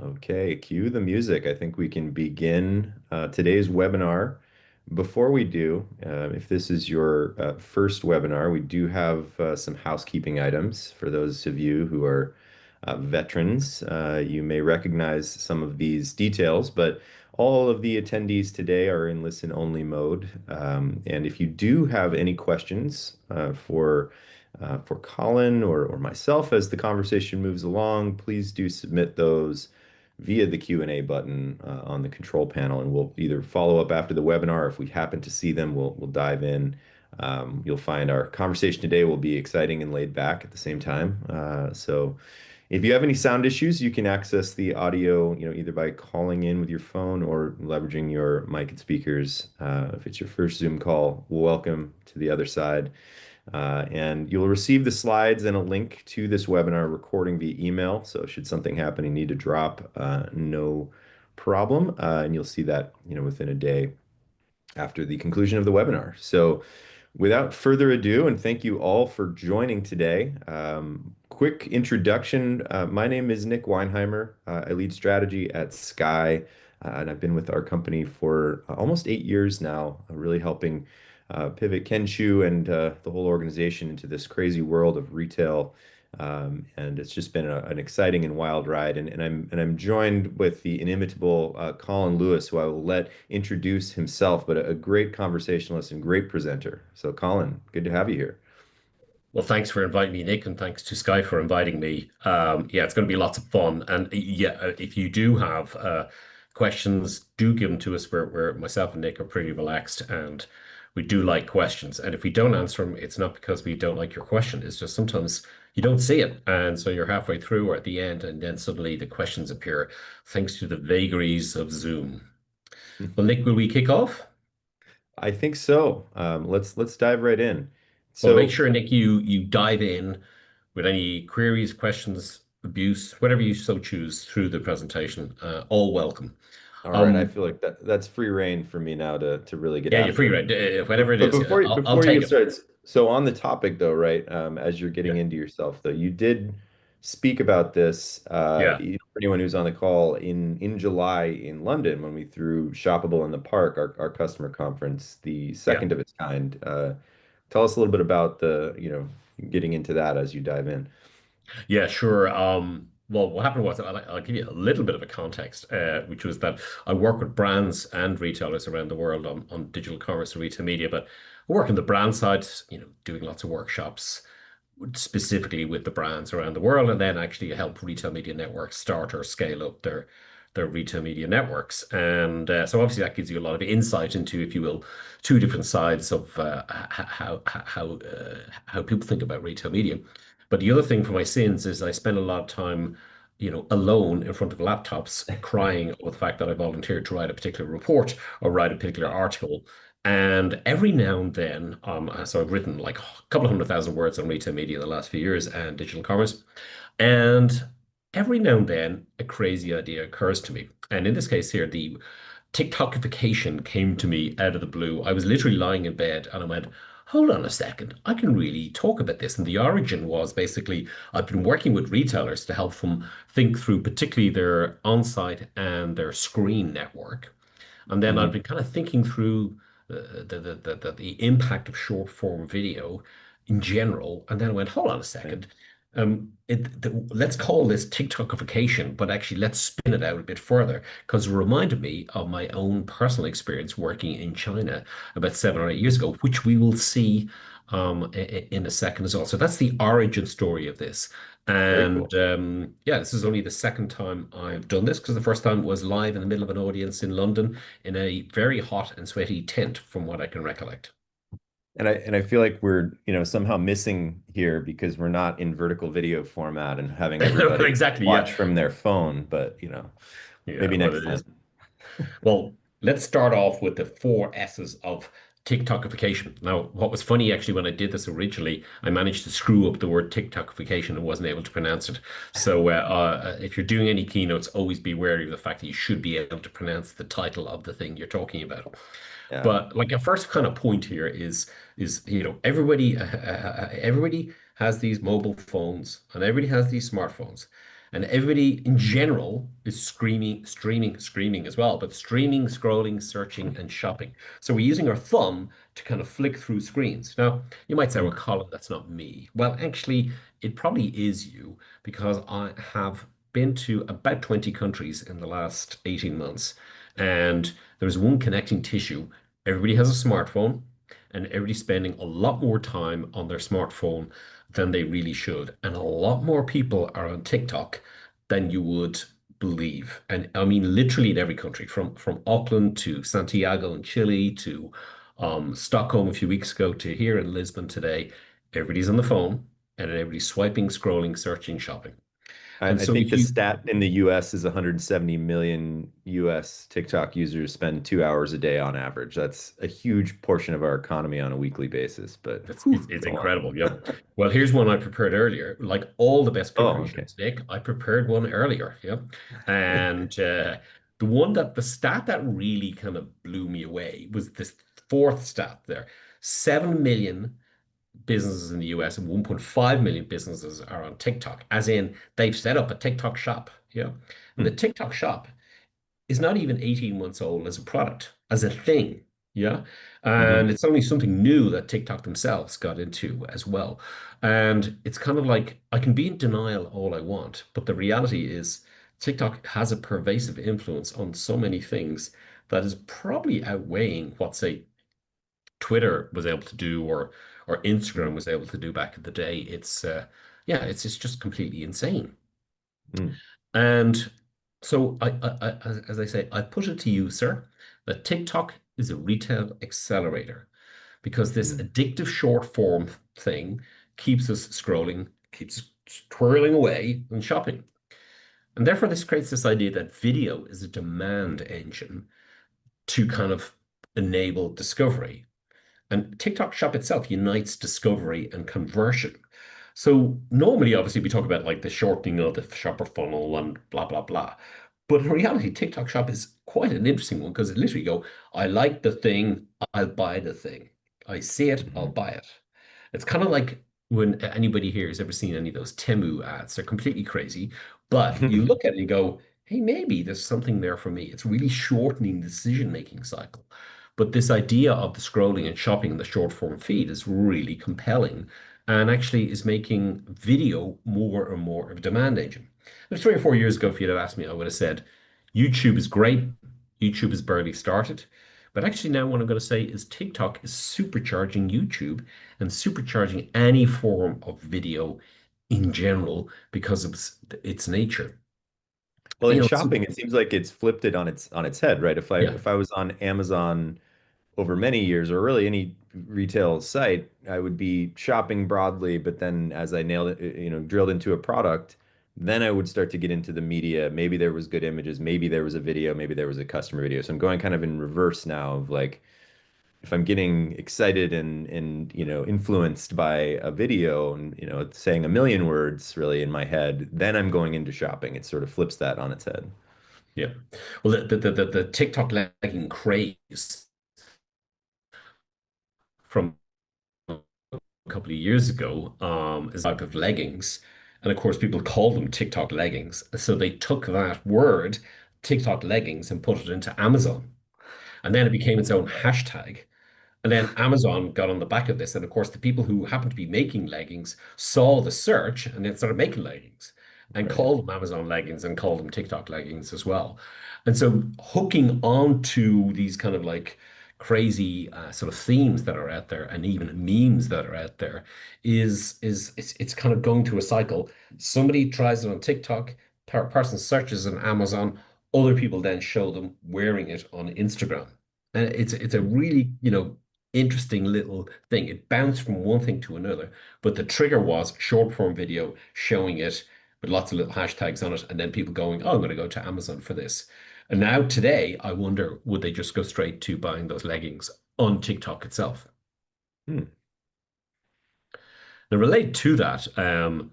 Okay, cue the music. I think we can begin today's webinar. Before we do, if this is your first webinar, we do have some housekeeping items for those of you who are veterans. You may recognize some of these details, but all of the attendees today are in listen-only mode. And if you do have any questions for Colin or myself as the conversation moves along, please do submit those via the Q&A button on the control panel, and we'll either follow up after the webinar. If we happen to see them, we'll dive in. You'll find our conversation today will be exciting and laid back at the same time. So if you have any sound issues, you can access the audio, either by calling in with your phone or leveraging your mic and speakers. If it's your first Zoom call, welcome to the other side. And you'll receive the slides and a link to this webinar recording via email. So should something happen and need to drop, no problem. And you'll see that, within a day after the conclusion of the webinar. So without further ado, and thank you all for joining today. Quick introduction. My name is Nick Weinheimer. I lead strategy at Skai, and I've been with our company for almost 8 years now, really helping pivot Ken Chu and the whole organization into this crazy world of retail. And it's just been an exciting and wild ride. And I'm joined with the inimitable Colin Lewis, who I will let introduce himself, but a great conversationalist and great presenter. So, Colin, good to have you here. Well, thanks for inviting me, Nick, and thanks to Sky for inviting me. Yeah, it's going to be lots of fun. And yeah, if you do have questions, do give them to us. We're myself and Nick are pretty relaxed, and we do like questions. And if we don't answer them, it's not because we don't like your question. It's just sometimes you don't see it, and so you're halfway through or at the end, and then suddenly the questions appear, thanks to the vagaries of Zoom. Well, Nick, will we kick off? I think so. Let's dive right in. Well, make So, sure, Nick, you dive in with any queries, questions, abuse, whatever you so choose through the presentation. All welcome. all right, I Um, feel like that's free reign for me now to really get yeah, you're free, after it. right? Whatever But, it but is, before I'll before you take get it. started, so on the topic though, right? As you're Yeah, getting into yourself though, you did speak about this. yeah, For anyone who's on the call in July in London when we threw Shoppable in the Park, our customer conference, the yeah. second of its kind. Tell us a little bit about getting into that as you dive in. Yeah, sure. Well, what happened was I'll give you a little bit of a context, which was that I work with brands and retailers around the world on digital commerce and retail media, but I work on the brand side, doing lots of workshops specifically with the brands around the world, and then actually help retail media networks start or scale up their retail media networks. And so obviously that gives you a lot of insight into, if you will, two different sides of how people think about retail media. But the other thing for my sins is I spend a lot of time, alone in front of laptops, crying over the fact that I volunteered to write a particular report or write a particular article. And every now and then, so I've written like a couple of 100,000 words on retail media in the last few years and digital commerce. And every now and then, a crazy idea occurs to me. And in this case here, the TikTokification came to me out of the blue. I was literally lying in bed and I went, hold on a second, I can really talk about this. And the origin was basically I've been working with retailers to help them think through, particularly their on-site and their screen network. And then I've Mhm. been kind of thinking through the impact of short form video in general. And then I went, hold on a second. Let's call this TikTokification, but actually let's spin it out a bit further because it reminded me of my own personal experience working in China about 7 or 8 years ago, which we will see in a second as well. So that's the origin story of this. Very And cool. yeah, this is only the second time I've done this because the first time was live in the middle of an audience in London in a very hot and sweaty tent, from what I can recollect. And I feel like we're, somehow missing here because we're not in vertical video format and having everybody Exactly, yeah. watch from their phone, but Yeah, maybe well, next it is. time. Well, let's start off with the four S's of TikTokification. Now, what was funny actually when I did this originally, I managed to screw up the word TikTokification and wasn't able to pronounce it. So, if you're doing any keynotes, always be wary of the fact that you should be able to pronounce the title of the thing you're talking about. Yeah. But like a first kind of point here is everybody everybody has these mobile phones and everybody has these smartphones. And everybody in general is streaming as well, but streaming, scrolling, searching, and shopping. So we're using our thumb to kind of flick through screens. Now, you might say, well, Mm. Colin, that's not me. Well, actually, it probably is you because I have been to about 20 countries in the last 18 months, and there's one connecting tissue. Everybody has a smartphone, and everybody's spending a lot more time on their smartphone than they really should. And a lot more people are on TikTok than you would believe. And I mean, literally in every country, from Auckland to Santiago in Chile to Stockholm a few weeks ago to here in Lisbon today, everybody's on the phone and everybody's swiping, scrolling, searching, shopping. And I so think if the you stat in the US is 170 million US TikTok users spend 2 hours a day on average. That's a huge portion of our economy on a weekly basis, but It's, it's whew, it's go on. incredible. Yep. Well, here's one I prepared earlier. Like all the best Oh, okay. conclusions, Nick, I prepared one earlier. Yep. And the stat that really kind of blew me away was this fourth stat there. 7 million businesses in the US and 1.5 million businesses are on TikTok, as in they've set up a TikTok shop. Yeah. And the Hmm. TikTok shop is not even 18 months old as a product, as a thing. Yeah. And Hmm. it's only something new that TikTok themselves got into as well. And it's kind of like I can be in denial all I want, but the reality is TikTok has a pervasive influence on so many things that is probably outweighing what, say, Twitter was able to do or Instagram was able to do back in the day. Yeah, it's just completely insane. Hmm. And so as I say, I put it to you, sir, that TikTok is a retail accelerator because this Hmm. addictive short form thing keeps us scrolling, keeps us twirling away and shopping. And therefore, this creates this idea that video is a demand engine to kind of enable discovery. And TikTok Shop itself unites discovery and conversion. So normally, obviously, we talk about like the shortening of the shopper funnel and blah, blah, blah. But in reality, TikTok Shop is quite an interesting one because it literally go, I like the thing, I'll buy the thing. I see it, I'll Hmm. buy it. It's kind of like when anybody here has ever seen any of those Temu ads. They're completely crazy. But you look at it and you go, hey, maybe there's something there for me. It's really shortening the decision-making cycle. But this idea of the scrolling and shopping in the short form feed is really compelling and actually is making video more and more of a demand engine. Now, 3 or 4 years ago, if you'd have asked me, I would have said YouTube is great. YouTube has barely started. But actually, now what I'm going to say is TikTok is supercharging YouTube and supercharging any form of video in general because of its nature. Well, You in know, shopping, it seems like it's flipped it on its head, right? yeah, If I was on Amazon over many years, or really any retail site, I would be shopping broadly, but then as I nailed it, drilled into a product, then I would start to get into the media. Maybe there was good images, maybe there was a video, maybe there was a customer video. So I'm going kind of in reverse now of like if I'm getting excited and influenced by a video and it's saying a million words really in my head, then I'm going into shopping. It sort of flips that on its head. yeah. Well, the TikTok lagging craze from a couple of years ago is a type of leggings. And of course, people call them TikTok leggings. So they took that word, TikTok leggings, and put it into Amazon. And then it became its own hashtag. And then Amazon got on the back of this. And of course, the people who happened to be making leggings saw the search and then started making leggings and Right. called them Amazon leggings and called them TikTok leggings as well. And so hooking onto these kind of like crazy sort of themes that are out there and even memes that are out there it's kind of going through a cycle. Somebody tries it on TikTok, person searches on Amazon, other people then show them wearing it on Instagram. And it's a Hmm. really, interesting little thing. It bounced from one thing to another, but the trigger was short form video showing it with lots of little hashtags on it, and then people going, "Oh, I'm going to go to Amazon for this." And now today, I wonder, would they just go straight to buying those leggings on TikTok itself? Hmm. Now, relate to that, some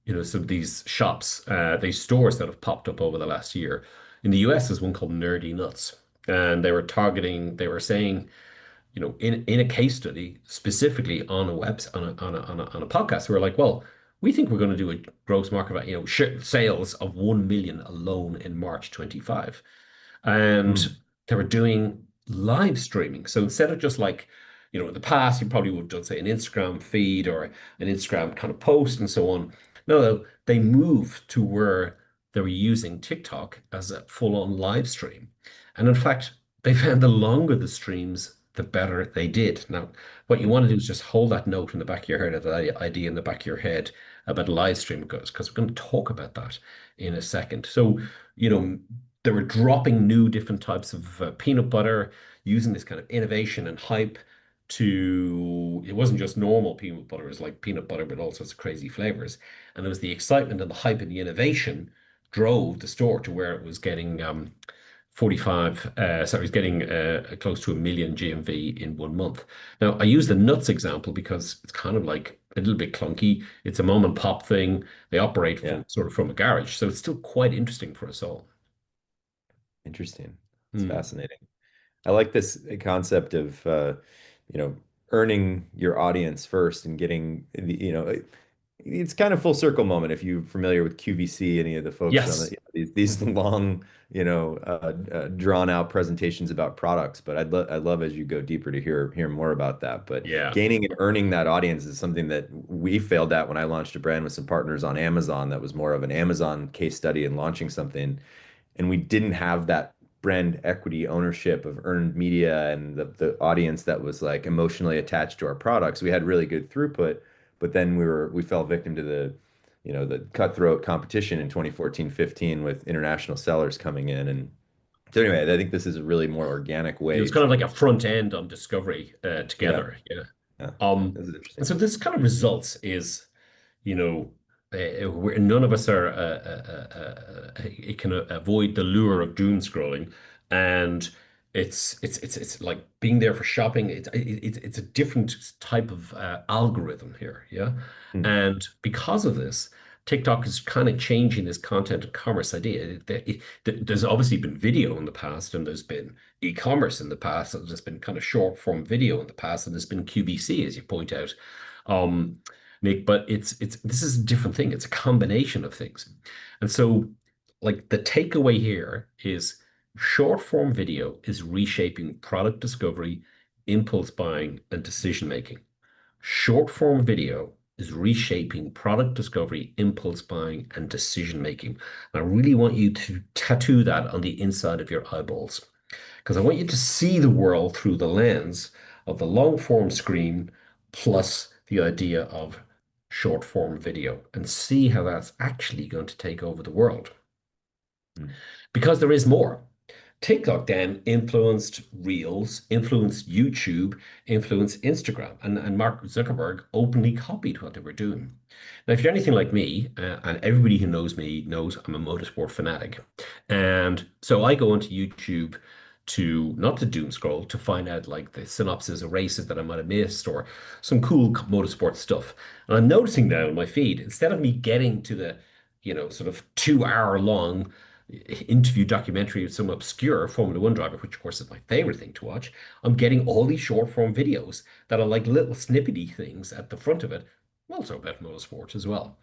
of these shops, these stores that have popped up over the last year. In the US, there's one called Nerdy Nuts, and they were saying in a case study specifically on a web on a podcast, we were like, well, we think we're going to do a gross market value, sales of 1 million alone in March 25. And Mm. they were doing live streaming. So instead of just like, in the past, you probably would have done, say, an Instagram feed or an Instagram kind of post and so on. No, they moved to where they were using TikTok as a full-on live stream. And in fact, they found the longer the streams, the better they did. Now, what you want to do is just hold that note in the back of your head, that idea in the back of your head about live stream goes, because we're going to talk about that in a second. So, you know, they were dropping new different types of peanut butter, using this kind of innovation and hype it wasn't just normal peanut butter, it was like peanut butter, but all sorts of crazy flavors. And there was the excitement and the hype and the innovation drove the store to where it was getting 45, sorry, it's getting close to a million GMV in 1 month. Now, I use the nuts example because it's kind of like a little bit clunky. It's a mom and pop thing. They operate Yeah. from sort of from a garage. So it's still quite interesting for us all. Interesting. It's Hmm. fascinating. I like this concept of you know, earning your audience first and getting it's kind of full circle moment if you're familiar with QVC, any of the folks on the, Yes. these long, drawn out presentations about products. But I'd love as you go deeper to hear more about that. But Yeah. gaining and earning that audience is something that we failed at when I launched a brand with some partners on Amazon. That was more of an Amazon case study in launching something, and we didn't have that brand equity ownership of earned media and the audience that was like emotionally attached to our products. We had really good throughput, but then we fell victim to the cutthroat competition in 2014, 15 with international sellers coming in. And so anyway, I think this is a really more organic It was way kind of like to, a front end on Discovery yeah, together. Yeah. yeah, Um, this is and interesting. so this kind of results is, you know, none of us are it can avoid the lure of doom scrolling, and it's like being there for shopping. It's a different type of algorithm here, yeah. Hmm. And because of this, TikTok is kind of changing this content and commerce idea. There's obviously been video in the past, and there's been e-commerce in the past, and there's been kind of short form video in the past, and there's been QVC, as you point out. Um, Nick, but it's this is a different thing. It's a combination of things. And so like the takeaway here is short form video is reshaping product discovery, impulse buying, and decision making. Short form video is reshaping product discovery, impulse buying, and decision making. And I really want you to tattoo that on the inside of your eyeballs because I want you to see the world through the lens of the long form screen plus the idea of short form video and see how that's actually going to take over the world. Hmm. Because there is more. TikTok then influenced Reels, influenced YouTube, influenced Instagram, and Mark Zuckerberg openly copied what they were doing. Now, if you're anything like me, and everybody who knows me knows I'm a motorsport fanatic, and so I go onto YouTube to not to doom scroll to find out like the synopsis of races that I might have missed or some cool motorsport stuff. And I'm noticing now in my feed, instead of me getting to the sort of 2 hour long interview documentary of some obscure Formula One driver, which of course is my favorite thing to watch, I'm getting all these short form videos that are like little snippety things at the front of it, also about motorsport as well.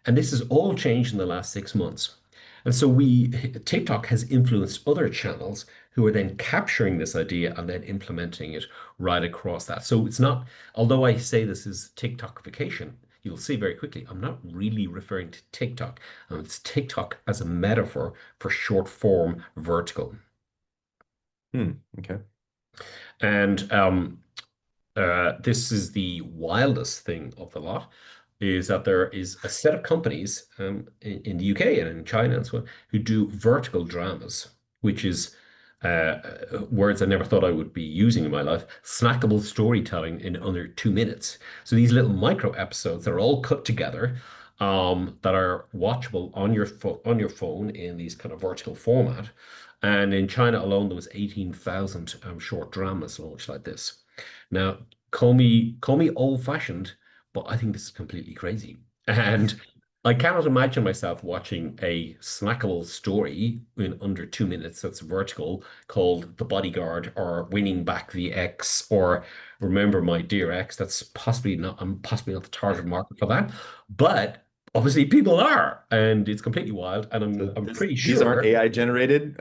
And this has all changed in the last 6 months. And so TikTok has influenced other channels who are then capturing this idea and then implementing it right across that. So it's not, although I say this is TikTokification, you'll see very quickly, I'm not really referring to TikTok. It's TikTok as a metaphor for short form vertical. Hmm. Okay. And this is the wildest thing of the lot, is that there is a set of companies in the UK and in China and so on who do vertical dramas, which is words I never thought I would be using in my life, snackable storytelling in under 2 minutes. So these little micro episodes that are all cut together, that are watchable on on your phone in these kind of vertical format. And in China alone, there was 18,000 short dramas launched like this. Now, call me old-fashioned, but I think this is completely crazy. And I cannot imagine myself watching a snackable story in under 2 minutes that's vertical called The Bodyguard or Winning Back the Ex or Remember My Dear Ex. That's possibly not, I'm possibly not the target market for that. But obviously people are, and it's completely wild. And So I'm pretty these aren't sure. AI generated,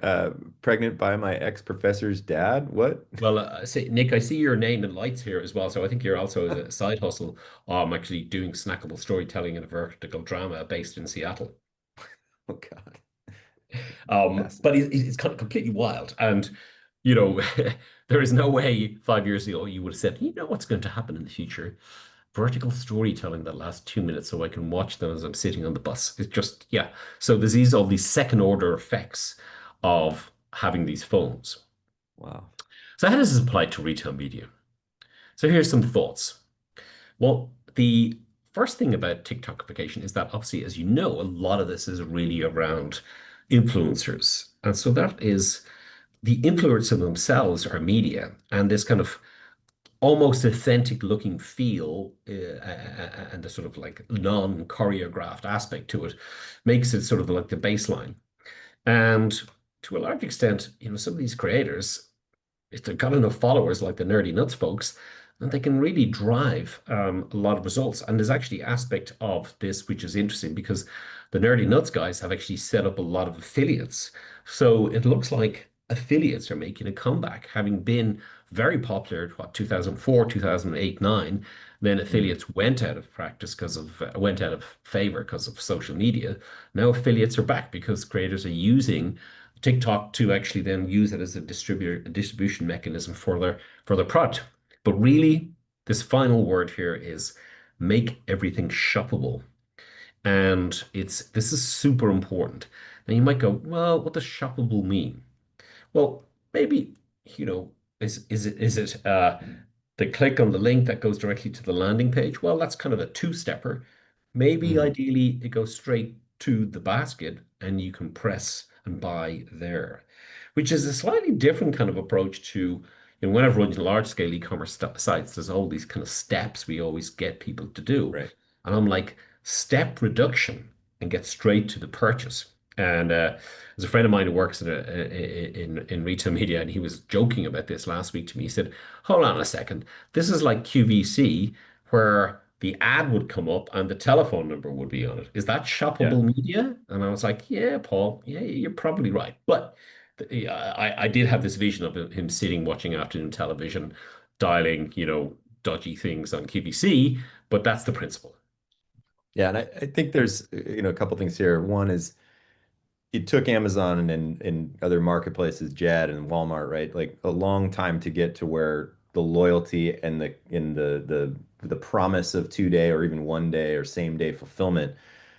pregnant by my ex-professor's dad. What? Well, Nick, I see your name in lights here as well. So I think you're also a side hustle. Actually doing snackable storytelling in a vertical drama based in Seattle. Oh God. But Fascinating. it's kind of completely wild. And, you know, there is no way 5 years ago you would have said, you know what's going to happen in the future? Vertical storytelling that lasts 2 minutes so I can watch them as I'm sitting on the bus. It's just, yeah. So there's all these second order effects of having these phones. Wow. So how does this apply to retail media? So here's some thoughts. Well, the first thing about TikTokification is that obviously, as you know, a lot of this is really around influencers. And so that is the influencers themselves are media and this kind of almost authentic looking feel and the sort of like non-choreographed aspect to it makes it sort of like the baseline. And to a large extent, some of these creators, if they've got enough followers like the Nerdy Nuts folks, then they can really drive a lot of results. And there's actually aspect of this which is interesting because the Nerdy Nuts guys have actually set up a lot of affiliates. So it looks like affiliates are making a comeback, having been very popular, what, 2004, 2008, 9. Then Mm, affiliates went out of practice went out of favor because of social media. Now affiliates are back because creators are using TikTok to actually then use it as a distribution mechanism for their product. But really, this final word here is make everything shoppable. And this is super important. Now you might go, well, what does shoppable mean? Well, maybe, you know, is it the click on the link that goes directly to the landing page? Well, that's kind of a two-stepper. Maybe mm, ideally it goes straight to the basket and you can press and buy there, which is a slightly different kind of approach to, when I've run large-scale e-commerce sites, there's all these kind of steps we always get people to do. right. And I'm like, step reduction and get straight to the purchase. And there's a friend of mine who works in retail media, and he was joking about this last week to me. He said, "Hold on a second. This is like QVC, where the ad would come up and the telephone number would be on it. Is that Yeah. shoppable media?" And I was like, "Yeah, Paul. Yeah, you're probably right." But I did have this vision of him sitting watching afternoon television, dialing, dodgy things on QVC. But that's the principle. Yeah, and I think there's a couple things here. One is it took Amazon and other marketplaces, Jed and Walmart, right? Like a long time to get to where the loyalty and the promise of 2 day or even 1 day or same day fulfillment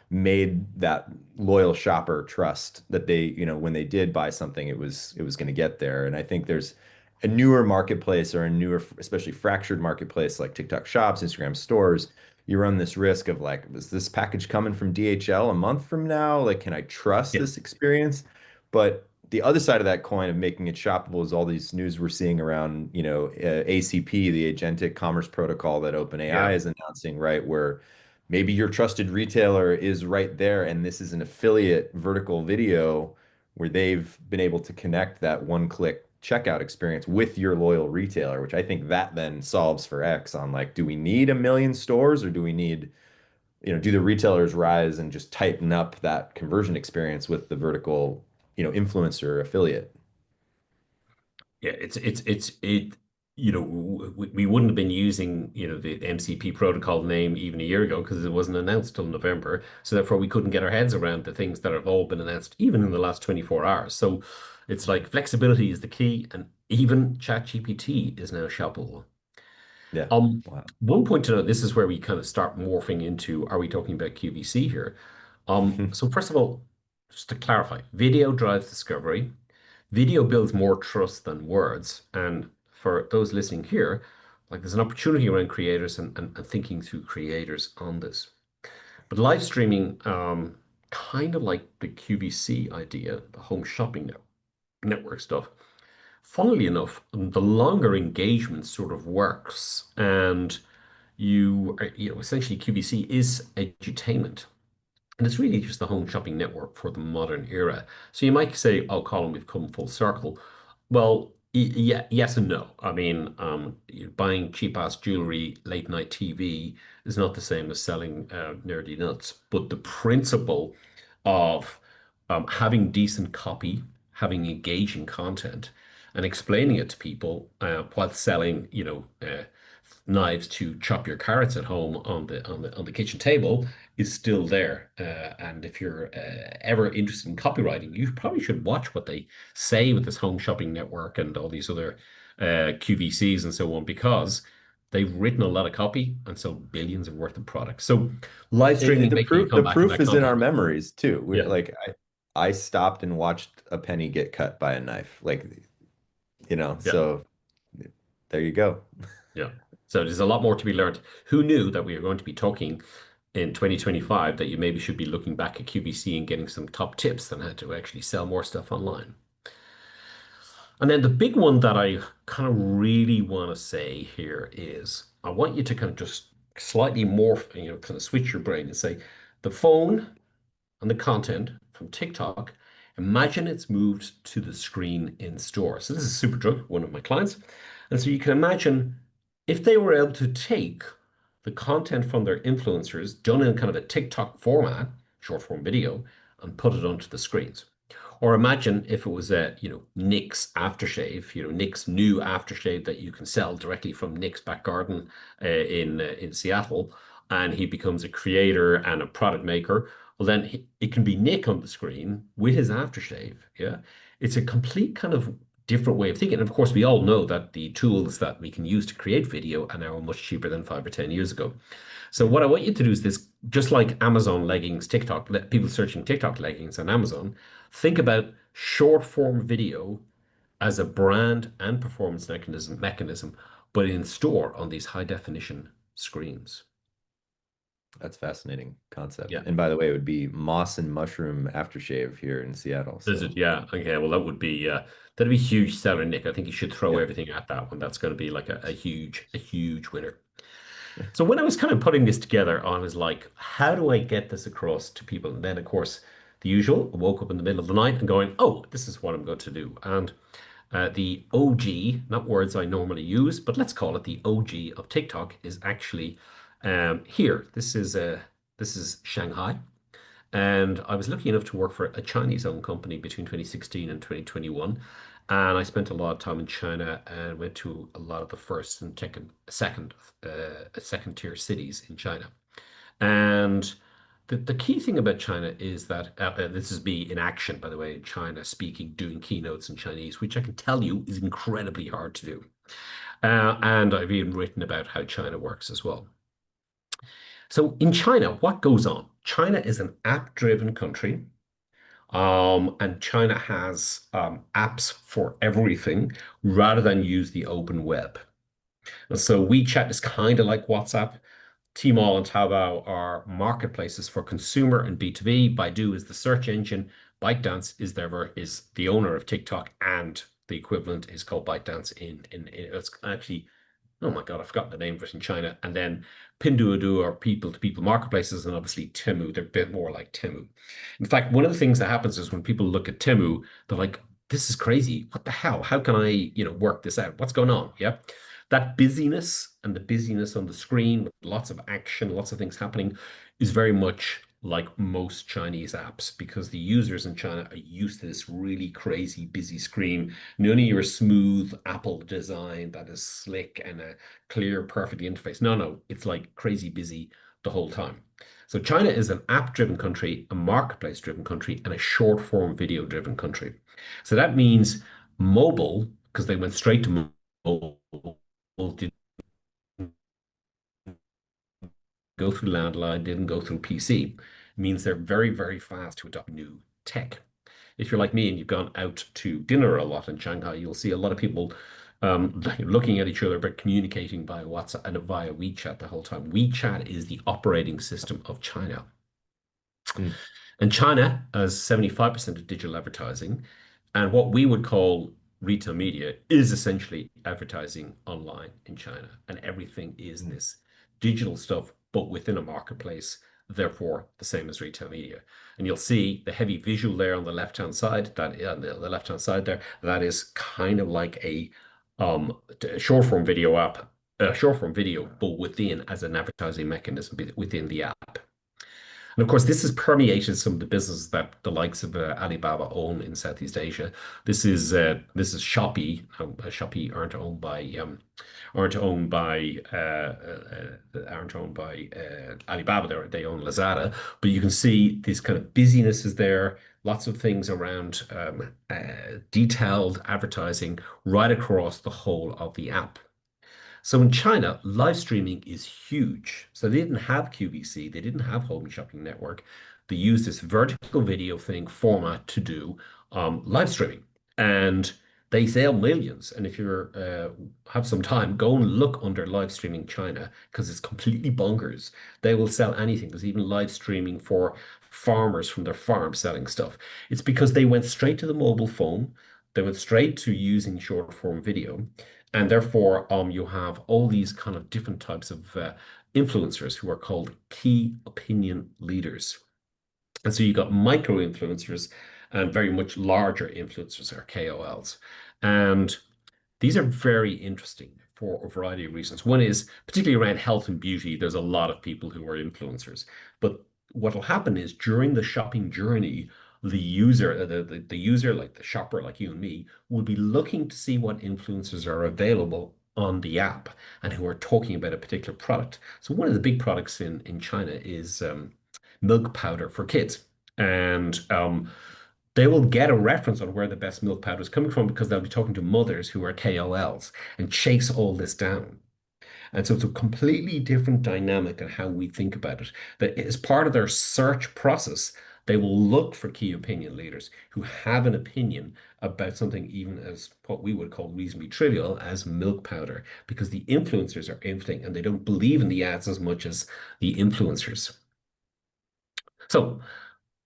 made that loyal shopper trust that they, when they did buy something, it was going to get there. And I think there's a newer marketplace or a newer, especially fractured marketplace like TikTok shops, Instagram stores. You run this risk of like, is this package coming from DHL a month from now? Like, can I trust Yeah. this experience? But the other side of that coin of making it shoppable is all these news we're seeing around, ACP, the Agentic Commerce Protocol that OpenAI Yeah. is announcing, right? Where maybe your trusted retailer is right there, and this is an affiliate vertical video where they've been able to connect that one-click checkout experience with your loyal retailer, which I think that then solves for X on like, do we need a million stores or do we need, do the retailers rise and just tighten up that conversion experience with the vertical, influencer affiliate? Yeah, we wouldn't have been using, the MCP protocol name even a year ago because it wasn't announced till November. So therefore we couldn't get our heads around the things that have all been announced even in the last 24 hours. So it's like flexibility is the key, and even ChatGPT is now shoppable. Yeah. Um, Wow. One point to note, this is where we kind of start morphing into, are we talking about QVC here? So first of all, just to clarify, video drives discovery. Video builds more trust than words. And for those listening here, like there's an opportunity around creators and thinking through creators on this. But live streaming, kind of like the QVC idea, the home shopping network stuff, funnily enough, the longer engagement sort of works. And essentially QVC is edutainment. And it's really just the home shopping network for the modern era. So you might say, oh, Colin, we've come full circle. Well, Yeah, yes and no. I mean, buying cheap ass jewelry, late night TV is not the same as selling nerdy nuts. But the principle of having decent copy, having engaging content, and explaining it to people while selling, knives to chop your carrots at home on the kitchen table is still there. And if you're ever interested in copywriting, you probably should watch what they say with this home shopping network and all these other QVCs and so on, because they've written a lot of copy and sold billions of worth of products. So live streaming The making you proof come the back in proof that is in our content. memories too. We're Yeah, like I stopped and watched a penny get cut by a knife. yeah, So there you go. yeah. So there's a lot more to be learned. Who knew that we were going to be talking in 2025 that you maybe should be looking back at QVC and getting some top tips on how to actually sell more stuff online? And then the big one that I kind of really want to say here is I want you to kind of just slightly morph, kind of switch your brain and say the phone and the content from TikTok, imagine it's moved to the screen in store. So this is Superdrug, one of my clients. And so you can imagine if they were able to take the content from their influencers done in kind of a TikTok format, short form video, and put it onto the screens. Or imagine if it was Nick's aftershave, Nick's new aftershave that you can sell directly from Nick's back garden in Seattle, and he becomes a creator and a product maker. Well, then it can be Nick on the screen with his aftershave. Yeah, it's a complete kind of different way of thinking. And of course, we all know that the tools that we can use to create video are now much cheaper than 5 or 10 years ago. So what I want you to do is this, just like Amazon leggings, TikTok, people searching TikTok leggings on Amazon, think about short form video as a brand and performance mechanism, but in store on these high definition screens. That's fascinating concept. Yeah. And by the way, it would be moss and mushroom aftershave here in Seattle. Is it? So Yeah. Okay. Well, that'd be a huge seller, Nick. I think you should throw yeah. everything at that one. That's going to be like a huge winner. So when I was kind of putting this together, I was like, how do I get this across to people? And then, of course, the usual, I woke up in the middle of the night and going, oh, this is what I'm going to do. And the OG, not words I normally use, but let's call it the OG of TikTok, is actually here. This is Shanghai. And I was lucky enough to work for a Chinese-owned company between 2016 and 2021. And I spent a lot of time in China and went to a lot of the first and second tier cities in China. And the key thing about China is that this is me in action, by the way, in China, speaking, doing keynotes in Chinese, which I can tell you is incredibly hard to do. And I've even written about how China works as well. So in China, what goes on? China is an app-driven country. And China has apps for everything rather than use the open web. And so WeChat is kind of like WhatsApp. Tmall and Taobao are marketplaces for consumer and B2B. Baidu is the search engine. ByteDance is the owner of TikTok, and the equivalent is called ByteDance it's actually, oh my God, I've forgotten the name of it in China. And then Pinduoduo are people-to-people marketplaces, and obviously Temu, they're a bit more like Temu. In fact, one of the things that happens is when people look at Temu, they're like, this is crazy. What the hell? How can I, work this out? What's going on? Yeah. That busyness and the busyness on the screen with lots of action, lots of things happening is very much like most Chinese apps because the users in China are used to this really crazy busy screen. None of your smooth Apple design that is slick and a clear, perfect interface. No, no, it's like crazy busy the whole time. So China is an app-driven country, a marketplace-driven country, and a short-form video-driven country. So that means mobile, because they went straight to mobile, didn't go through landline, didn't go through PC, means they're very, very fast to adopt new tech. If you're like me and you've gone out to dinner a lot in Shanghai, you'll see a lot of people looking at each other but communicating via WhatsApp and via WeChat the whole time. WeChat is the operating system of China. Hmm. And China has 75% of digital advertising. And what we would call retail media is essentially advertising online in China. And everything is Hmm. this digital stuff, but within a marketplace. therefore the same as retail media. And you'll see the heavy visual there on the left-hand side, that on the left-hand side there, that is kind of like a short form video app, short form video, but within as an advertising mechanism within the app. And of course, this has permeated some of the businesses that the likes of Alibaba own in Southeast Asia. This is Shopee. Shopee aren't owned by Alibaba. They own Lazada. But you can see this kind of busyness is there. Lots of things around detailed advertising right across the whole of the app. So in China, live streaming is huge. So they didn't have QVC, they didn't have Home Shopping Network. They used this vertical video thing format to do live streaming, and they sell millions. And if you have some time, go and look under live streaming China because it's completely bonkers. They will sell anything. There's even live streaming for farmers from their farm selling stuff. It's because they went straight to the mobile phone. They went straight to using short form video. And therefore, you have all these kind of different types of influencers who are called key opinion leaders. And so you got micro influencers and very much larger influencers or KOLs. And these are very interesting for a variety of reasons. One is particularly around health and beauty, there's a lot of people who are influencers. But what will happen is during the shopping journey, the user, like the shopper, like you and me, will be looking to see what influencers are available on the app and who are talking about a particular product. So one of the big products in China is milk powder for kids. And they will get a reference on where the best milk powder is coming from because they'll be talking to mothers who are KOLs and chase all this down. And so it's a completely different dynamic on how we think about it. That as part of their search process, they will look for key opinion leaders who have an opinion about something even as what we would call reasonably trivial as milk powder, because the influencers are influencing and they don't believe in the ads as much as the influencers. So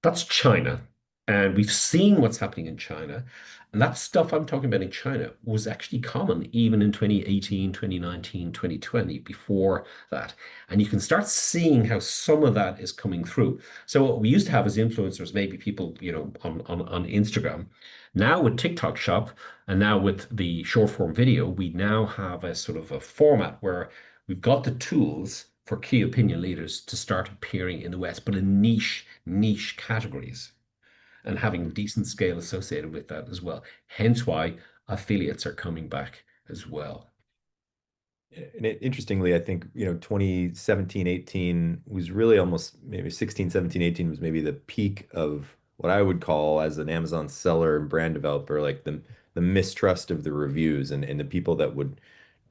that's China. And we've seen what's happening in China. And that stuff I'm talking about in China was actually common even in 2018, 2019, 2020, before that. And you can start seeing how some of that is coming through. So what we used to have as influencers, maybe people, on Instagram. Now with TikTok Shop and now with the short form video, we now have a sort of a format where we've got the tools for key opinion leaders to start appearing in the West, but in niche categories and having decent scale associated with that as well. Hence why affiliates are coming back as well. And interestingly, I think, 2017, 18 was really almost maybe 16, 17, 18 was maybe the peak of what I would call as an Amazon seller and brand developer, like the mistrust of the reviews and the people that would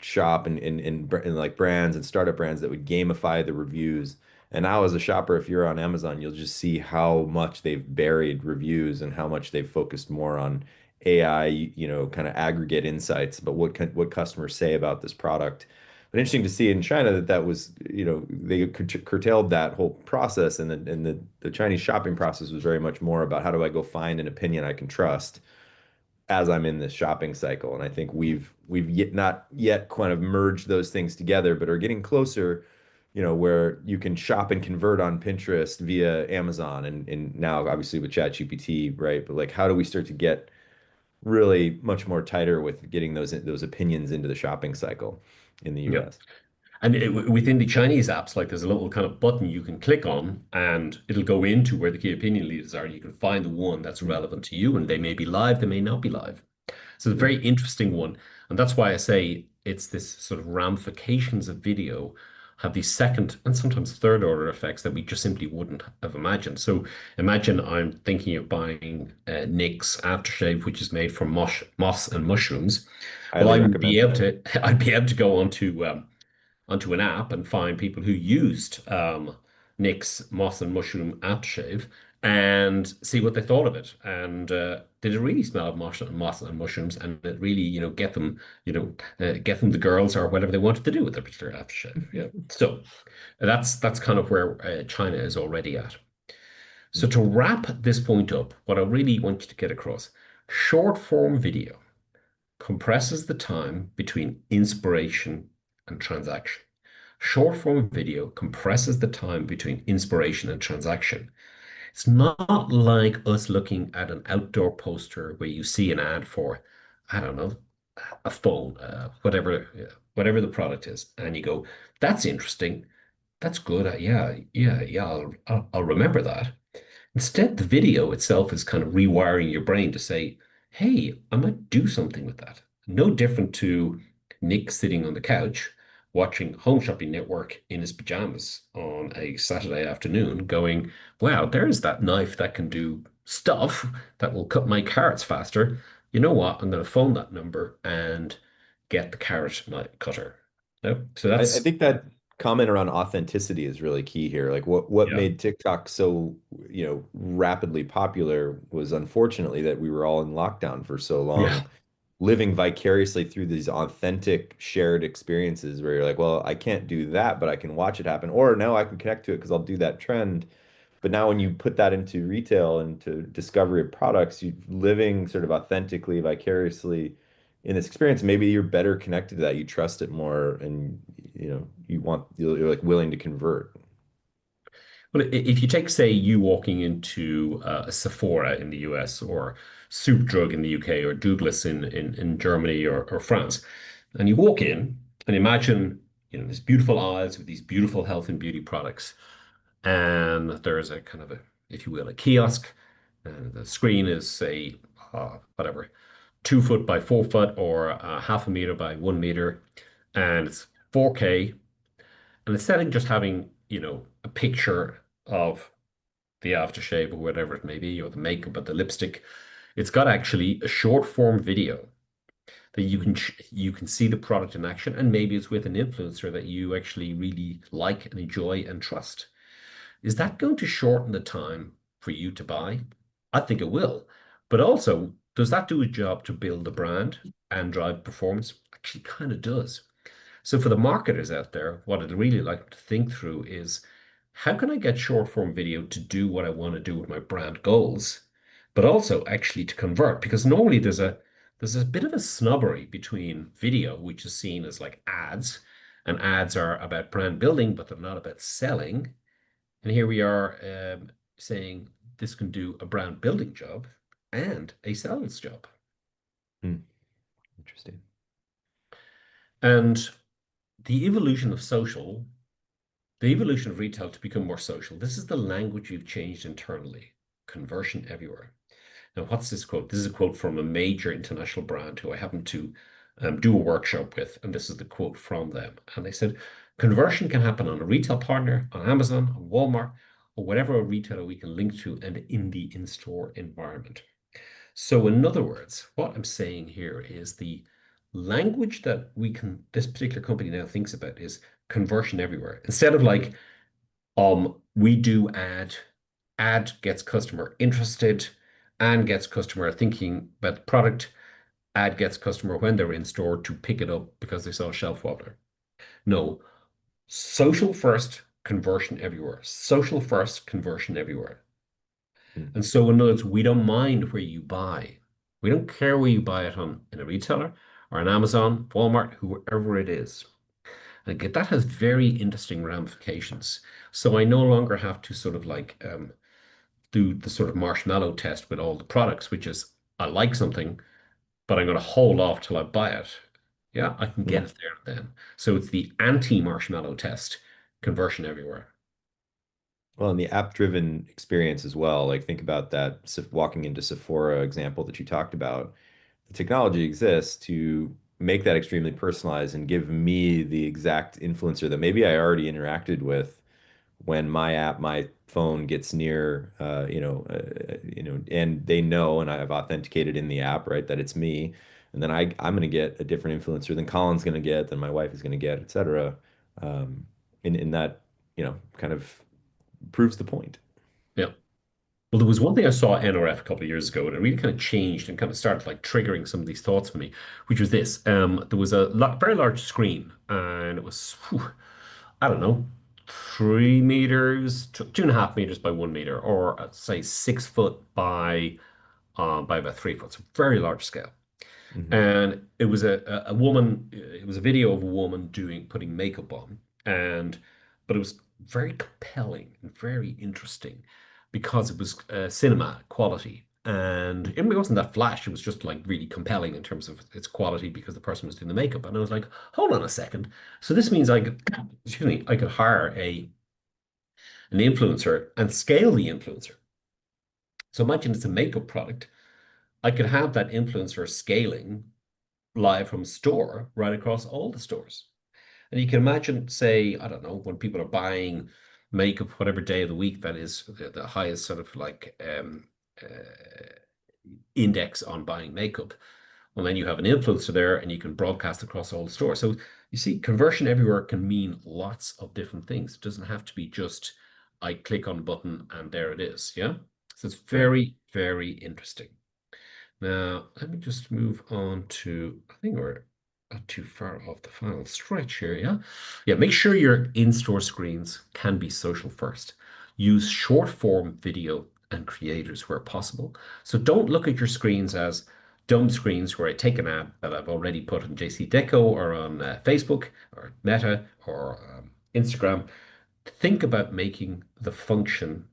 shop and like brands and startup brands that would gamify the reviews. And now as a shopper, if you're on Amazon, you'll just see how much they've buried reviews and how much they've focused more on AI, kind of aggregate insights about what customers say about this product. But interesting to see in China that was, they curtailed that whole process, and the Chinese shopping process was very much more about how do I go find an opinion I can trust as I'm in this shopping cycle. And I think we've yet not yet kind of merged those things together, but are getting closer, where you can shop and convert on Pinterest via Amazon and now obviously with ChatGPT, right? But like how do we start to get really much more tighter with getting those opinions into the shopping cycle in the Yeah. US? And within the Chinese apps, like there's a little kind of button you can click on and it'll go into where the key opinion leaders are. You can find the one that's Mm, relevant to you, and they may be live, they may not be live. So it's a mm, very interesting one. And that's why I say it's this sort of ramifications of video have these second and sometimes third order effects that we just simply wouldn't have imagined. So imagine I'm thinking of buying NYX aftershave, which is made from moss and mushrooms. Well, highly recommend. I'd be able to go onto an app and find people who used Nick's moss and mushroom aftershave and see what they thought of it. And did it really smell of moss and mushrooms? And it really, get them the girls or whatever they wanted to do with their particular aftershave. Yeah. So that's kind of where China is already at. So Mm. to wrap this point up, what I really want you to get across, short form video compresses the time between inspiration and transaction. Short form video compresses the time between inspiration and transaction. It's not like us looking at an outdoor poster where you see an ad for, I don't know, a phone, whatever the product is, and you go, "That's interesting. That's good. Yeah. I'll remember that." Instead, the video itself is kind of rewiring your brain to say, hey, I might do something with that. No different to Nick sitting on the couch watching Home Shopping Network in his pajamas on a Saturday afternoon, going, wow, there's that knife that can do stuff that will cut my carrots faster. You know what? I'm going to phone that number and get the carrot knife cutter. No? So I that's, think that comment around authenticity is really key here. Like what yeah. made TikTok so, rapidly popular was unfortunately that we were all in lockdown for so Yeah. long, living vicariously through these authentic shared experiences where you're like, well, I can't do that, but I can watch it happen. Or no, I can connect to it because I'll do that trend. But now when you put that into retail and to discovery of products, you're living sort of authentically, vicariously in this experience. Maybe you're better connected to that. You trust it more and you're like willing to convert. Well, if you take, say, you walking into a Sephora in the US or Superdrug in the UK or Douglas in Germany or France, and you walk in and imagine, these beautiful aisles with these beautiful health and beauty products, and there's a kind of a, if you will, a kiosk, and the screen is, say, whatever, 2 foot by 4 foot or half a meter by 1 meter, and it's 4K. And instead of just having, a picture of the aftershave or whatever it may be, or the makeup or the lipstick, it's got actually a short form video that you can see the product in action, and maybe it's with an influencer that you actually really like and enjoy and trust. Is that going to shorten the time for you to buy? I think it will. But also, does that do a job to build the brand and drive performance? Actually, kind of does. So for the marketers out there, what I'd really like to think through is how can I get short form video to do what I want to do with my brand goals, but also actually to convert? Because normally there's a bit of a snobbery between video, which is seen as like ads, and ads are about brand building, but they're not about selling. And here we are saying this can do a brand building job and a sales job. Hmm, interesting. And the evolution of social The evolution of retail to become more social. This is the language we've changed internally. Conversion everywhere. Now, what's this quote? This is a quote from a major international brand who I happen to do a workshop with, and this is the quote from them. And they said, conversion can happen on a retail partner, on Amazon, on Walmart, or whatever retailer we can link to, and in the in-store environment. So, in other words, what I'm saying here is the language that this particular company now thinks about is conversion everywhere. Instead of like, we do ad gets customer interested and gets customer thinking about the product, ad gets customer when they're in store to pick it up because they saw a shelf wobbler. No, social first, conversion everywhere. Social first, conversion everywhere. Hmm. And so, in other words, we don't mind where you buy. We don't care where you buy it on in a retailer or on Amazon, Walmart, whoever it is. And that has very interesting ramifications. So I no longer have to sort of like do the sort of marshmallow test with all the products, which is I like something, but I'm going to hold off till I buy it. Yeah, I can get Hmm. it there and then. So it's the anti-marshmallow test, conversion everywhere. Well, and the app-driven experience as well. Like think about that walking into Sephora example that you talked about. The technology exists to make that extremely personalized and give me the exact influencer that maybe I already interacted with when my phone gets near, and they know, and I've authenticated in the app, right, that it's me. And then I'm going to get a different influencer than Colin's going to get, than my wife is going to get, et cetera. In that, kind of proves the point. Yeah. Well, there was one thing I saw at NRF a couple of years ago, and it really kind of changed and kind of started like triggering some of these thoughts for me, which was this. There was a very large screen, and it was, I don't know, 3 meters, 2.5 meters by 1 meter, or say 6 foot by about 3 foot. So very large scale. Hmm. And it was a woman. It was a video of a woman putting makeup on, and but it was very compelling and very interesting because it was cinema quality. And it wasn't that flash, it was just like really compelling in terms of its quality because the person was doing the makeup. And I was like, hold on a second. So this means I could, excuse me, I could hire an influencer and scale the influencer. So imagine it's a makeup product. I could have that influencer scaling live from store right across all the stores. And you can imagine, say, I don't know, when people are buying makeup, whatever day of the week that is, the highest sort of like index on buying makeup. Well, then you have an influencer there and you can broadcast across all the stores. So you see, conversion everywhere can mean lots of different things. It doesn't have to be just I click on a button and there it is. Yeah. So it's Right. very, very interesting. Now, let me just move on to, I think we're not too far off the final stretch here, yeah? Yeah, make sure your in-store screens can be social first. Use short form video and creators where possible. So don't look at your screens as dumb screens where I take an ad that I've already put on JC Deco or on Facebook or Meta or Instagram. Think about making the function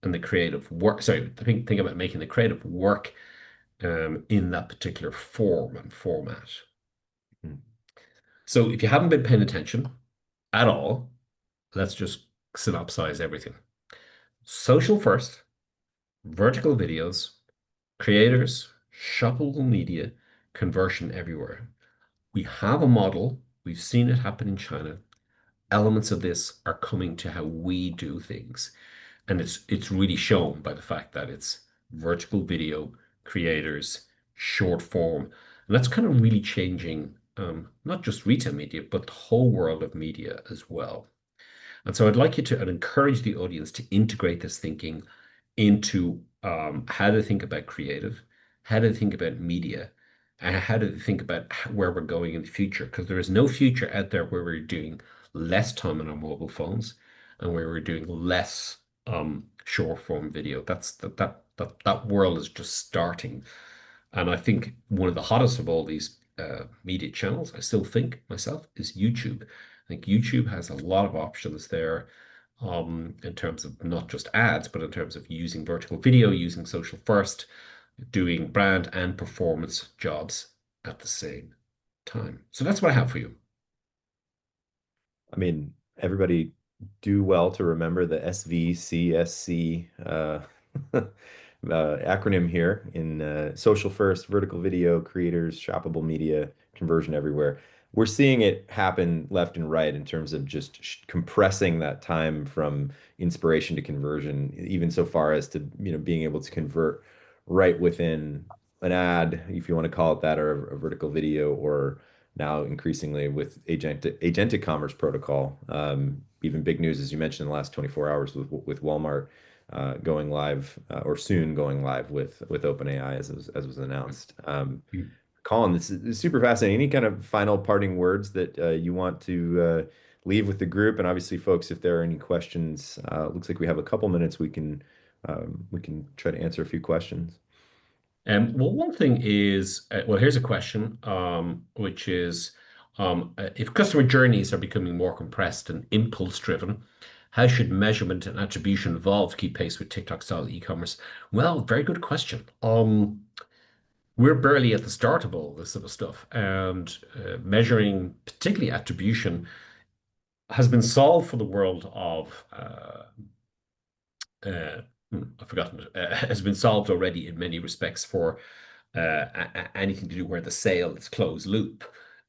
and the creative work. Sorry, think about making the creative work in that particular form and format. Mm. So if you haven't been paying attention at all, let's just synopsize everything. Social first, vertical videos, creators, shoppable media, conversion everywhere. We have a model. We've seen it happen in China. Elements of this are coming to how we do things. And it's really shown by the fact that it's vertical video creators, short form, and that's kind of really changing not just retail media, but the whole world of media as well. And so I'd like you to I'd encourage the audience to integrate this thinking into how to think about creative, how to think about media, and how to think about where we're going in the future. Because there is no future out there where we're doing less time on our mobile phones and where we're doing less short form video. That world is just starting. And I think one of the hottest of all these media channels, I still think myself, is YouTube. I think YouTube has a lot of options there in terms of not just ads, but in terms of using vertical video, using social first, doing brand and performance jobs at the same time. So that's what I have for you. I mean, everybody do well to remember the SVCSC acronym here in social first, vertical video, creators, shoppable media, conversion everywhere. We're seeing it happen left and right in terms of just compressing that time from inspiration to conversion, even so far as to, being able to convert right within an ad, if you want to call it that, or a vertical video, or now increasingly with agentic commerce protocol. Even big news, as you mentioned, in the last 24 hours with Walmart going live or soon going live with OpenAI as was announced. Colin, this is super fascinating. Any kind of final parting words that you want to leave with the group? And obviously, folks, if there are any questions, looks like we have a couple minutes. We can try to answer a few questions. Well, one thing is, well, here's a question, which is, if customer journeys are becoming more compressed and impulse driven, how should measurement and attribution evolve to keep pace with TikTok style e-commerce? Well, very good question. We're barely at the start of all this sort of stuff, and measuring, particularly attribution, has been solved for the world of I've forgotten it, has been solved already in many respects for anything to do where the sale is closed loop,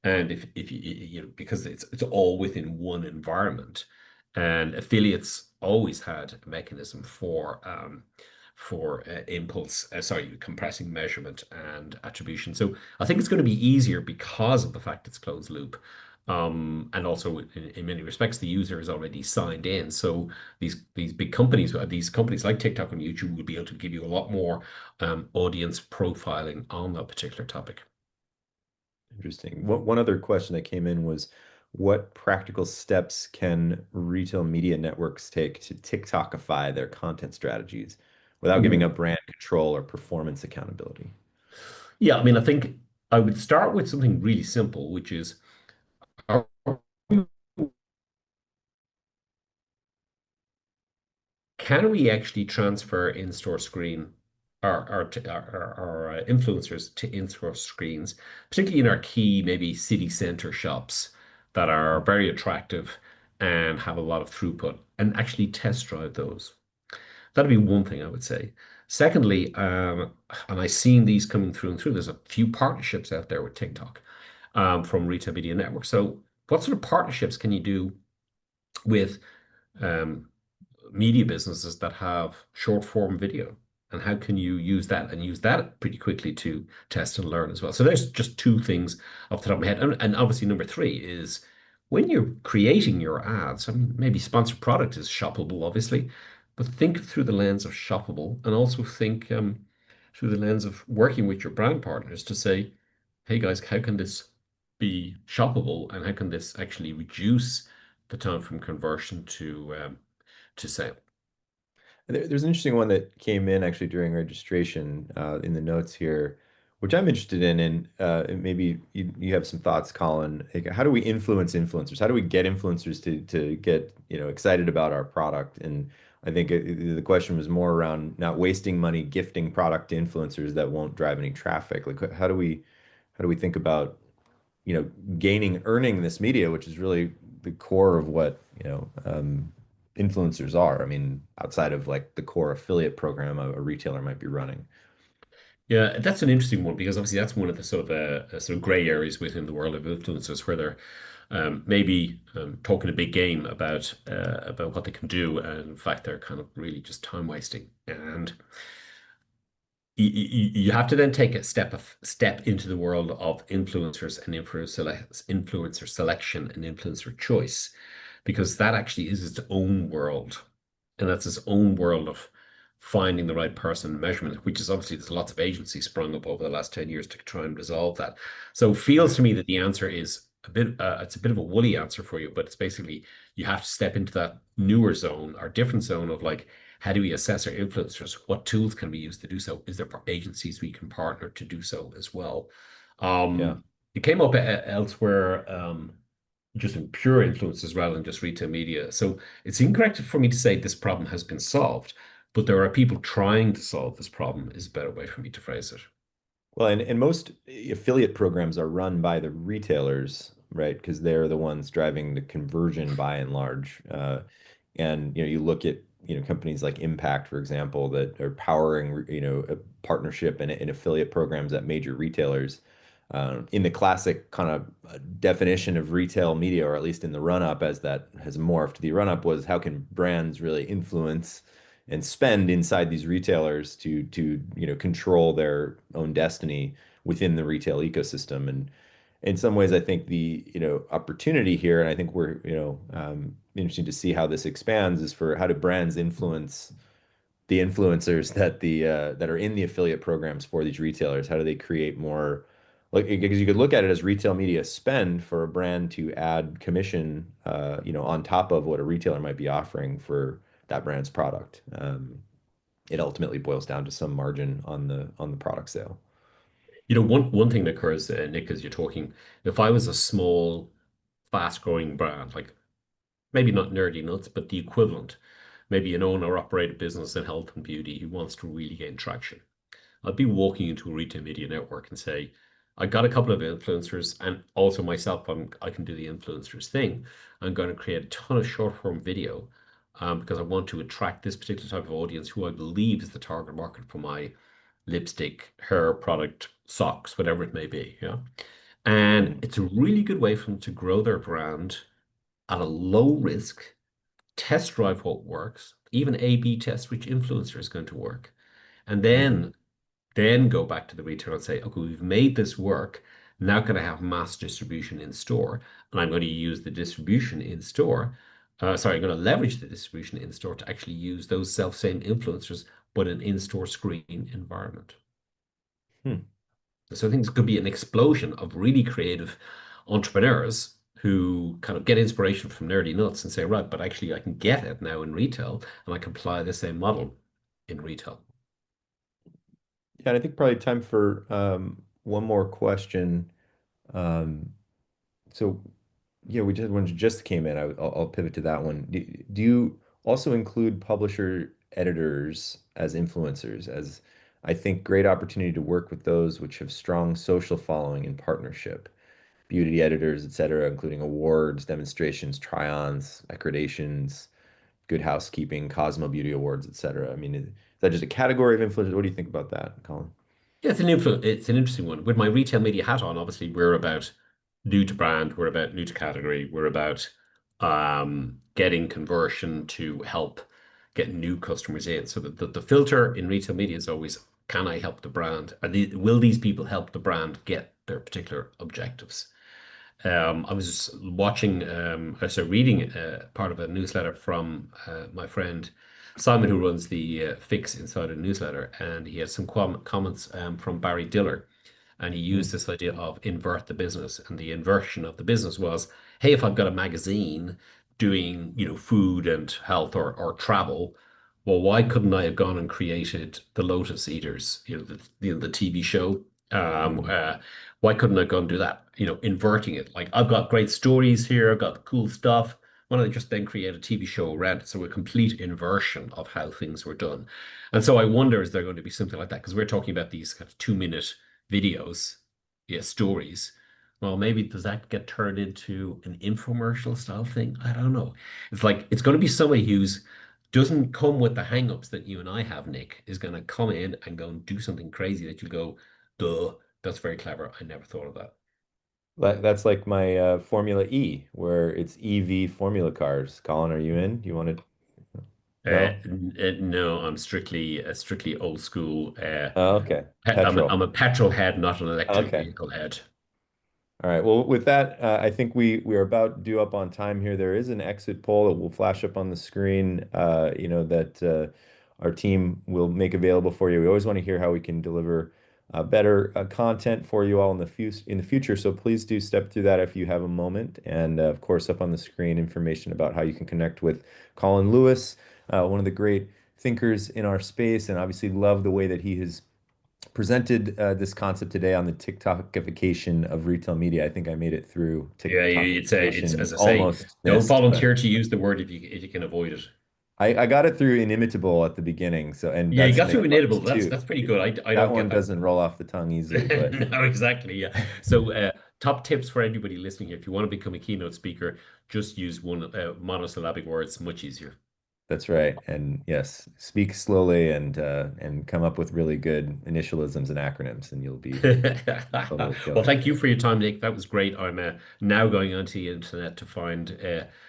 and if you know because it's all within one environment, and affiliates always had a mechanism for impulse, sorry, compressing measurement and attribution. So I think it's going to be easier because of the fact it's closed loop. And also in many respects, the user is already signed in. So these big companies, these companies like TikTok and YouTube will be able to give you a lot more audience profiling on that particular topic. Interesting. One other question that came in was, what practical steps can retail media networks take to TikTokify their content strategies without giving Ooh. up brand control or performance accountability? Yeah, I mean, I think I would start with something really simple, which is, are can we actually transfer in-store screen our influencers to in-store screens, particularly in our key maybe city center shops that are very attractive and have a lot of throughput, and actually test drive those? That'd be one thing I would say. Secondly, and I've seen these coming through and through. There's a few partnerships out there with TikTok from Retail Media Network. So, what sort of partnerships can you do with um, media businesses that have short form video? And how can you use that pretty quickly to test and learn as well? So there's just two things off the top of my head. And obviously number three is when you're creating your ads, I mean, maybe sponsored product is shoppable, obviously, but think through the lens of shoppable and also think through the lens of working with your brand partners to say, hey guys, how can this be shoppable and how can this actually reduce the time from conversion to sale? There's an interesting one that came in actually during registration in the notes here, which I'm interested in. And maybe you have some thoughts, Colin. Like, how do we influence influencers? How do we get influencers to get, excited about our product? And I think the question was more around not wasting money gifting product to influencers that won't drive any traffic. Like, how do we think about, earning this media, which is really the core of what, influencers are. I mean, outside of like the core affiliate program a retailer might be running. Yeah, that's an interesting one because obviously that's one of the sort of gray areas within the world of influencers where they're maybe talking a big game about what they can do, and in fact they're kind of really just time wasting. And you have to then take a step into the world of influencers and influencer selection and influencer choice, because that actually is its own world, and that's its own world of finding the right person and measurement, which is obviously there's lots of agencies sprung up over the last 10 years to try and resolve that. So it feels to me that the answer is it's a bit of a woolly answer for you, but it's basically you have to step into that newer zone or different zone of like, how do we assess our influencers? What tools can we use to do so? Is there agencies we can partner to do so as well? Yeah. It came up elsewhere, just in pure influences rather than just retail media. So it's incorrect for me to say this problem has been solved, but there are people trying to solve this problem, is a better way for me to phrase it. Well, and most affiliate programs are run by the retailers, right? Because they're the ones driving the conversion by and large. And you look at companies like Impact, for example, that are powering a partnership and affiliate programs at major retailers. In the classic kind of definition of retail media, or at least in the run-up as that has morphed, the run-up was how can brands really influence and spend inside these retailers to control their own destiny within the retail ecosystem. And in some ways, I think the opportunity here, and I think we're interesting to see how this expands, is for how do brands influence the influencers that are in the affiliate programs for these retailers? How do they create more? Like, because you could look at it as retail media spend for a brand to add commission, on top of what a retailer might be offering for that brand's product. It ultimately boils down to some margin on the product sale. One thing that occurs, Nick, as you're talking, if I was a small, fast-growing brand, like maybe not nerdy nuts, but the equivalent, maybe an owner operated business in health and beauty who wants to really gain traction. I'd be walking into a retail media network and say, I got a couple of influencers and also myself, I can do the influencers thing. I'm going to create a ton of short form video because I want to attract this particular type of audience who I believe is the target market for my lipstick, hair product, socks, whatever it may be. Yeah. And Hmm. it's a really good way for them to grow their brand at a low risk, test drive what works, even A/B test which influencer is going to work. And Hmm. then go back to the retailer and say, okay, we've made this work. Now can I have mass distribution in store? And I'm going to use the distribution in store. Sorry, I'm going to leverage the distribution in store to actually use those self-same influencers, but an in-store screen environment. Hmm. So I think this could be an explosion of really creative entrepreneurs who kind of get inspiration from nerdy nuts and say, right, but actually I can get it now in retail and I can apply the same model in retail. Yeah, and I think probably time for one more question. Um, so, we just one just came in. I'll pivot to that one. Do you also include publisher editors as influencers, as I think great opportunity to work with those which have strong social following and partnership, beauty editors, etc., including awards, demonstrations, try-ons, accreditations, Good Housekeeping, Cosmo Beauty Awards, etc. I mean, is that just a category of influencers? What do you think about that, Colin? Yeah, it's an interesting one. With my retail media hat on, obviously we're about new to brand, we're about new to category, we're about getting conversion to help get new customers in. So the filter in retail media is always, can I help the brand? Will these people help the brand get their particular objectives? I was watching, reading part of a newsletter from my friend Simon, who runs the Fix Insider newsletter, and he had some comments from Barry Diller, and he used Mm, this idea of invert the business, and the inversion of the business was, hey, if I've got a magazine doing, food and health or travel, well, why couldn't I have gone and created the Lotus Eaters, the TV show? Um, mm. uh, why couldn't I go and do that? Inverting it. Like I've got great stories here, I've got cool stuff. Why don't I just then create a TV show around it? So a complete inversion of how things were done. And so I wonder, is there going to be something like that? Because we're talking about these kind of 2-minute videos, yeah, stories. Well, maybe does that get turned into an infomercial style thing? I don't know. It's like it's going to be somebody who's doesn't come with the hang-ups that you and I have, Nick, is going to come in and go and do something crazy that you go, duh, that's very clever. I never thought of that. That's like my Formula E, where it's EV formula cars. Colin, are you in? You want to? No? No, I'm strictly old school. Oh, okay. I'm Petrol. a petrol head, not an electric Okay. vehicle head. All right. Well, with that, I think we are about due up on time here. There is an exit poll that will flash up on the screen, that our team will make available for you. We always want to hear how we can deliver better content for you all in the future. So please do step through that if you have a moment. And of course, up on the screen, information about how you can connect with Colin Lewis, one of the great thinkers in our space, and obviously love the way that he has presented this concept today on the TikTokification of retail media. I think I made it through Yeah, it's TikTokification, as I say, almost don't missed, but volunteer to use the word if you can avoid it. I got it through inimitable at the beginning. So, and Yeah, you that's got an through plus inedible. That's too. that's pretty good. I That don't get one that. doesn't roll off the tongue easily, but No, exactly. Yeah. So, top tips for anybody listening here. If you want to become a keynote speaker, just use one monosyllabic words, much easier. that's right. And yes, speak slowly and come up with really good initialisms and acronyms, and you'll be totally Well, killing it. thank you for your time, Nick. That was great. I'm now going onto the internet to find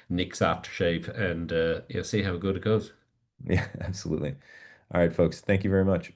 Nick's aftershave and see how good it goes. Yeah, absolutely. All right, folks. Thank you very much.